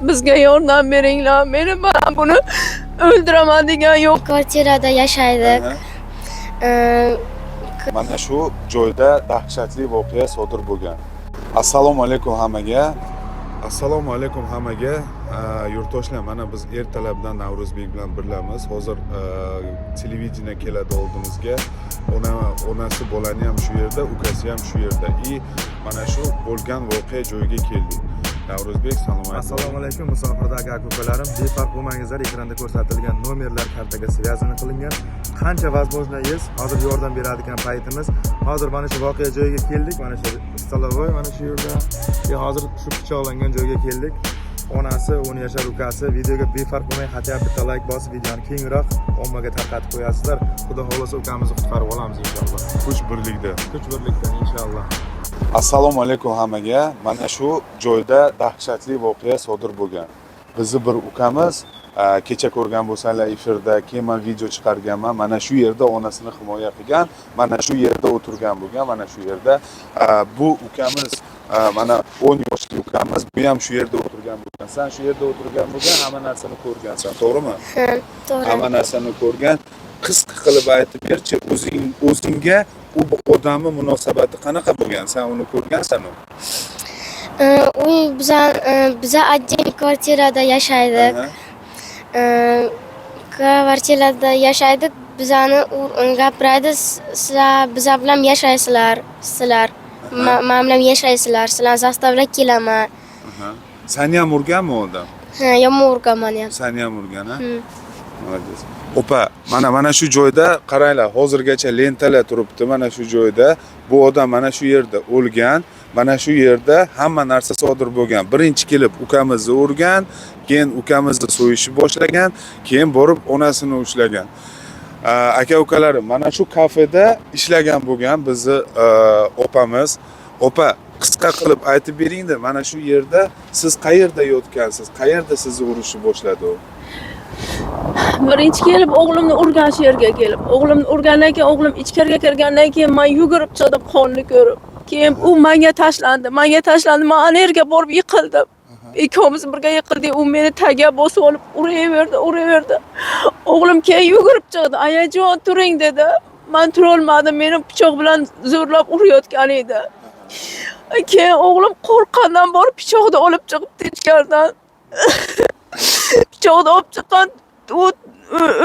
Bizga yordam beringlar. Meni ben bunu öldüremen degan yo'q. Kvartirada yashaydik. Mana shu joyda dahshatli voqea sodir bo'lgan. Assalomu alaykum hammaga. Assalomu alaykum hammaga. Yurtdoshlar, mana biz ertalabdan Navro'zbek bilan birlamiz. Hozir televideniya keladi oldimizga. Onasi bolani ham shu yerda, ukasi ham shu yerda. Mana shu bo'lgan voqea joyiga keldik. Navro'zbek, salom alaykum. Assalomu alaykum musofirdagi aka-ukalarim. Befarq bo'lmangizlar, ekranda ko'rsatilgan nomerlar kartaga связано qilingan. Qancha возможность hozir yordam beradigan paytimiz. Hozir mana shu voqea joyiga keldik. Mana shu stolovoy mana shu yerda. Hozir shu pichoqlangan joyga keldik. Onasi, 10 yashar ukasi videoga befarq bo'lmay xatya bitta like bosib videoni kengroq ommaga tarqatib qo'yasizlar. Xudo xolasa ukamizni qutqarib olamiz inshaalloh. Kuch birlikda inshaalloh. Assalomu alaykum hammaga. Mana shu joyda dahshatli voqea sodir bo'lgan. Bizni bir ukamiz kecha ko'rgan bo'lsanglar efirda, keyin men video chiqarganman. Mana shu yerda onasini himoya qilgan, mana shu yerda o'tirgan bo'lgan, mana shu yerda bu ukamiz mana 10 yoshli ukamiz, bu ham shu yerda o'tirgan bo'lgan. Sen shu yerda o'tirgan bo'lgan, hamma narsani ko'rgansan, to'g'rimi? Ha, to'g'ri. Hamma narsani ko'rgan. Qisqa qilib aytib berchi, o'zingga u odamning munosabati qanaqa bo'lgan? Sen uni ko'rgansan-ku? U biza отдельный kvartirada yashaydik. Kvartirada yashaydik. Bizani gapiradi, sizlar biza bilan yashaysizlar, sizlar. Men bilan yashaysizlar, sizlarni zastavlab kelaman. Seni ham urganmi u odam? Ha, yomon urganman ham. Seni ham urgan, ha? Молодец. Opa, mana shu joyda qaranglar, hozirgacha lentalar turibdi mana shu joyda. Bu odam mana shu yerda o'lgan, mana shu yerda hamma narsa sodir bo'lgan. Birinchi kelib ukamizni urgan, keyin ukamizni so'yishni boshlagan, keyin borib onasini ushlagan. Aka-ukalarim, mana shu kafeda ishlagan bo'lgan bizni opamiz. Opa, qisqa qilib aytib beringda, mana shu yerda siz qayerda yotgansiz? Qayerda sizni urishni boshladi u? Birinchi kelib o'g'limni urgan yerga kelib. O'g'limni urgandan keyin o'g'lim ichkariga kirgandan keyin men yugurib chiqdim qonni ko'rib. Keyin u menga tashlandi. Men ana yerga borib yiqildim. Ikkovimiz birga yiqildik. U meni tagiga bosib olib uraverdi. O'g'lim keyin yugurib chiqdi. "Ayajon, turing" dedi. Men tura olmadim. Meni pichoq bilan zo'rlab urayotgan edi. Keyin o'g'lim qo'rqqandan borib pichoqni olib chiqibdi ichkaridan. Pichoqni olib chiqqan, u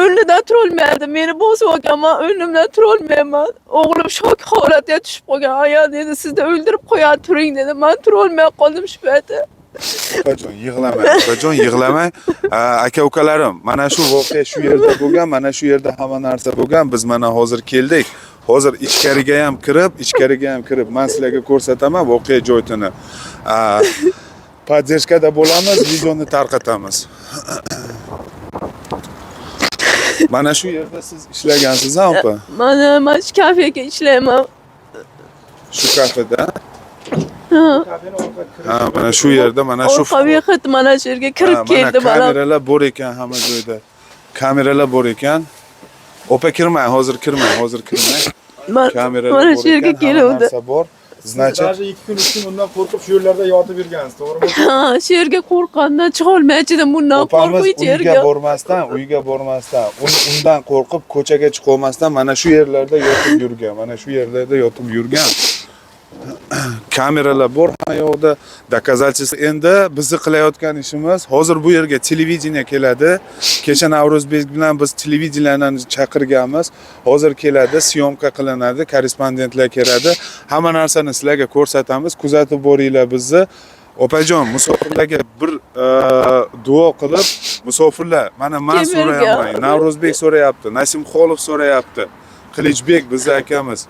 o'rnidan tura olmaydi. Meni bosib olganman, o'rnimdan tura olmayman. O'g'lim shok holatga tushib qolgan. "Aya" dedi, "Sizni o'ldirib qo'yadi, turing" dedi. Men tura olmay qoldim shu paytda. Opajon, yig'lamang. Aka-ukalarim, mana shu voqea shu yerda bo'lgan, mana shu yerda hamma narsa bo'lgan. Biz mana hozir keldik. Hozir ichkariga ham kirib, men sizlarga ko'rsataman voqea joyini. Podдержкада bo'lamiz, videoni tarqatamiz. Mana shu yerda siz ishlagansiz, opa? Men shu kafega ishlayman. Shu kafeda? Ha, mana shu yerda, mana shu orqaviy xit mana shu yerga kirib keldi bolam. Kameralar bor ekan hamma joyda. Kameralar bor ekan. Opa, hozir kirmang. Kameralar mana shu yerga keluvdi. Значит, Даже 2 kun 3 kun undan qo'rqib shu yerlarda yotib yurgansiz, to'g'rimi? Ha, shu yerga qo'rqqandan chiqa olmaychidim, bundan qo'rquvchi yerga. Uyga bormasdan, undan qo'rqib ko'chaga chiqa olmasdan mana shu yerlarda yotib yurgan. Kameralar bor hamma yoqda, doказательство. Endi bizni qilayotgan ishimiz, hozir bu yerga televideniya keladi. Kecha Navro'zbek bilan biz televideniyani chaqirganmiz. Hozir keladi, syomka qilinadi, korrespondentlar keladi. Hamma narsani sizlarga ko'rsatamiz. Kuzatib boringlar bizni. Opajon, musofirlarga bir duo qilib, musofirlar, mana men so'rayapman, Navro'zbek so'rayapti, Nasimxolov so'rayapti, Qilichbek bizni akamiz.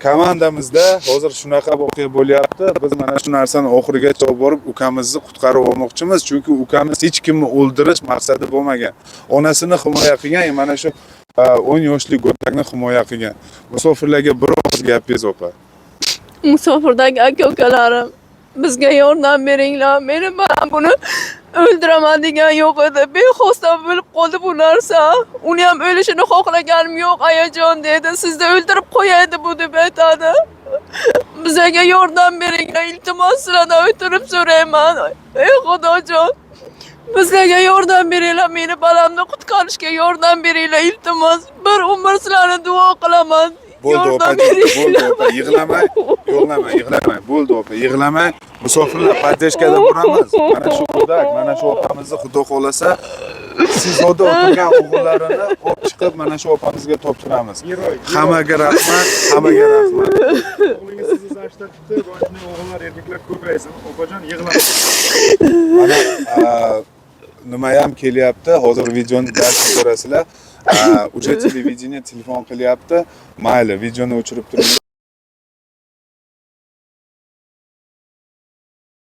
Komandamizda hozir shunaqa voqea bo'lyapti. Biz mana shu narsani oxirigacha olib borib ukamizni qutqarib olmoqchimiz, chunki ukamiz hech kimni o'ldirish maqsadi bo'lmagan. Onasini himoya qilgan, mana shu 10 yoshli go'dakni himoya qilgan. Musofirlarga bir og'iz gapingiz, opa. Musofirdagi aka-ukalarim, bizga yordam beringlar. Meni ben bunu öldüremen degan yo'q edi. Bexosdan bo'lib qoldi bu narsa. Uni ham o'lishini xohlaganim yo'q, ayajon dedi. Sizni o'ldirib qo'yadi bu deb aytadi. Bizga yordam beringlar, iltimos sizlardan o'tirib so'rayman. Ey Xudojon, bizlarga yordam beringlar, meni balamni qutqarishga yordam beringlar, iltimos. Bir umr sizlarni duo qilaman. Bo'ldi Yordam opajon, bo'ldi beringlar. opa, yig'lamang, yig'lamang. Bo'ldi opa, yig'lamang. Musofirlar podдержкада turamiz. Mana shu xudak, mana shu opamizni Xudo xolasa, siz o'da o'tirgan o'g'illarini olib chiqib mana shu opamizga topshiramiz. Hammaga rahmat, hammaga rahmat. O'g'lingiz sizni zashta tutdi, boshqa o'g'illar, erkaklar ko'paysin. Opajon yig'lamang. Mana nima ham kelyapti, hozir videoni darsni ko'rasizlar. O'sha televideniye telefon qilyapti. Mayli, videoni o'chirib turing.